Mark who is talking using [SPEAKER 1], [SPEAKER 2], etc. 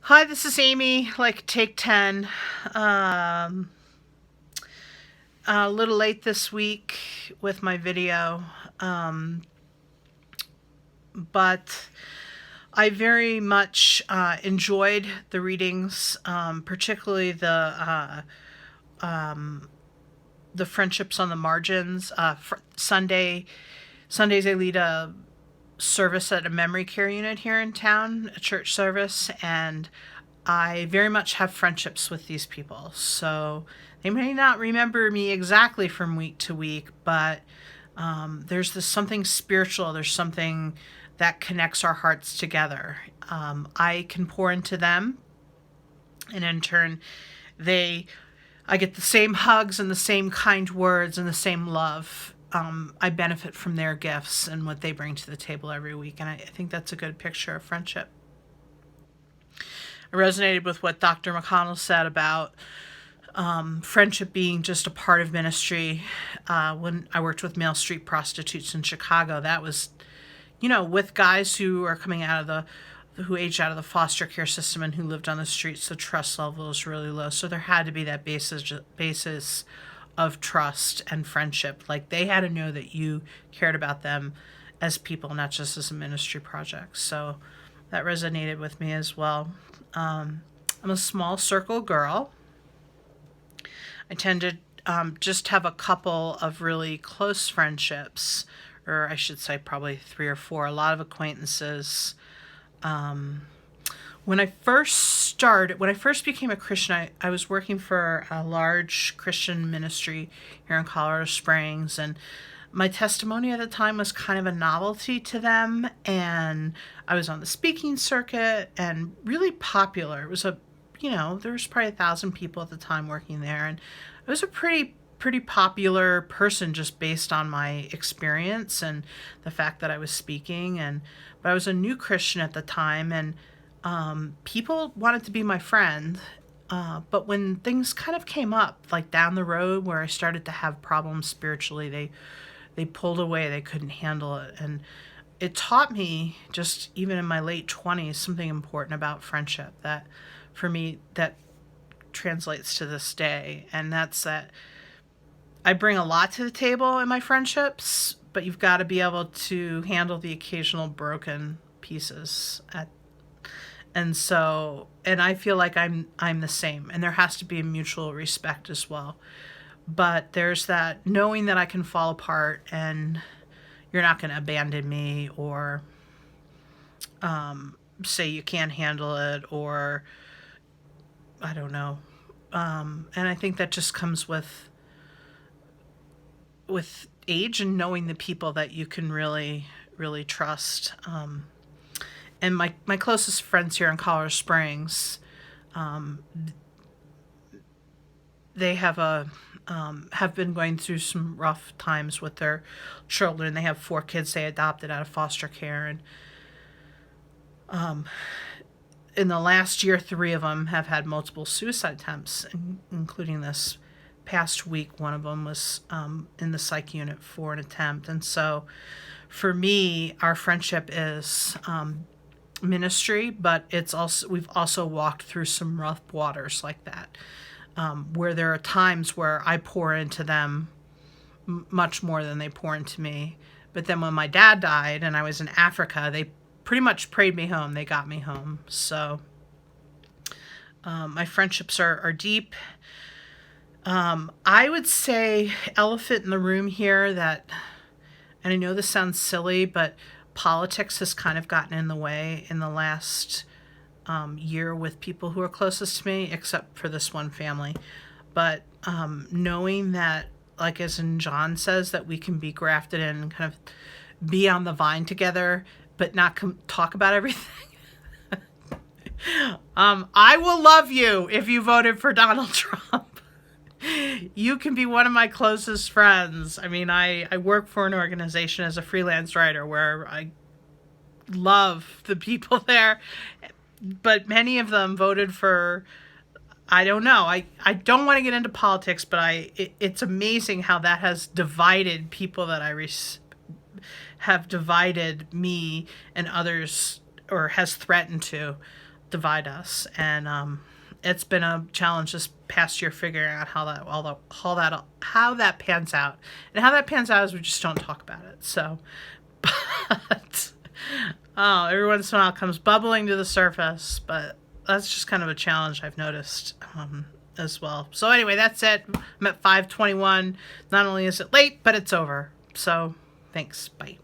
[SPEAKER 1] Hi, this is Amy, like Take 10. Um, a little late this week with my video, um, but I very much enjoyed the readings, particularly the friendships on the margins. Sundays I lead a service at a memory care unit here in town, a church service, and I very much have friendships with these people. So they may not remember me exactly from week to week, but there's this something spiritual. There's something that connects our hearts together. I can pour into them, and in turn, they I get the same hugs and the same kind words and the same love. I benefit from their gifts and what they bring to the table every week, and I think that's a good picture of friendship. I resonated with what Dr. McConnell said about friendship being just a part of ministry. When I worked with male street prostitutes in Chicago, that was, with guys who are coming out of who aged out of the foster care system and who lived on the streets, the trust level is really low. So there had to be that basis of trust and friendship. Like they had to know that you cared about them as people, not just as a ministry project. So that resonated with me as well. I'm a small circle girl. I tend to just have a couple of really close friendships, or I should say probably three or four, a lot of acquaintances. When I first became a Christian, I was working for a large Christian ministry here in Colorado Springs, and my testimony at the time was kind of a novelty to them, and I was on the speaking circuit and really popular. It was there was probably 1,000 people at the time working there, and I was a pretty popular person just based on my experience and the fact that I was speaking. But I was a new Christian at the time, and people wanted to be my friend. But when things kind of came up, like down the road where I started to have problems spiritually, they pulled away. They couldn't handle it, and it taught me, just even in my late 20s, something important about friendship that, for me, that translates to this day, and that's that I bring a lot to the table in my friendships, but you've got to be able to handle the occasional broken pieces and I feel like I'm the same, and there has to be a mutual respect as well. But there's that knowing that I can fall apart and you're not going to abandon me, or say you can't handle it, or I don't know. And I think that just comes with age and knowing the people that you can really trust. And my closest friends here in Colorado Springs, they have been going through some rough times with their children. They have 4 kids they adopted out of foster care, and in the last year, 3 of them have had multiple suicide attempts, including this past week. One of them was in the psych unit for an attempt. And so for me, our friendship is ministry, but we've also walked through some rough waters like that, where there are times where I pour into them much more than they pour into me. But then when my dad died and I was in Africa, they pretty much prayed me home. They got me home. So my friendships are deep. I would say elephant in the room here, and I know this sounds silly, but politics has kind of gotten in the way in the last year with people who are closest to me, except for this one family. But knowing that, like as in John says, that we can be grafted in and kind of be on the vine together, but not talk about everything. I will love you if you voted for Donald Trump. You can be one of my closest friends. I mean, I work for an organization as a freelance writer where I love the people there, but many of them voted for, I don't know. I don't want to get into politics, but it's amazing how that has divided people that have divided me and others, or has threatened to. divide us, and it's been a challenge this past year figuring out how that pans out, and how that pans out is we just don't talk about it. So, but oh, every once in a while it comes bubbling to the surface, but that's just kind of a challenge I've noticed as well. So anyway, that's it. I'm at 5:21. Not only is it late, but it's over. So thanks. Bye.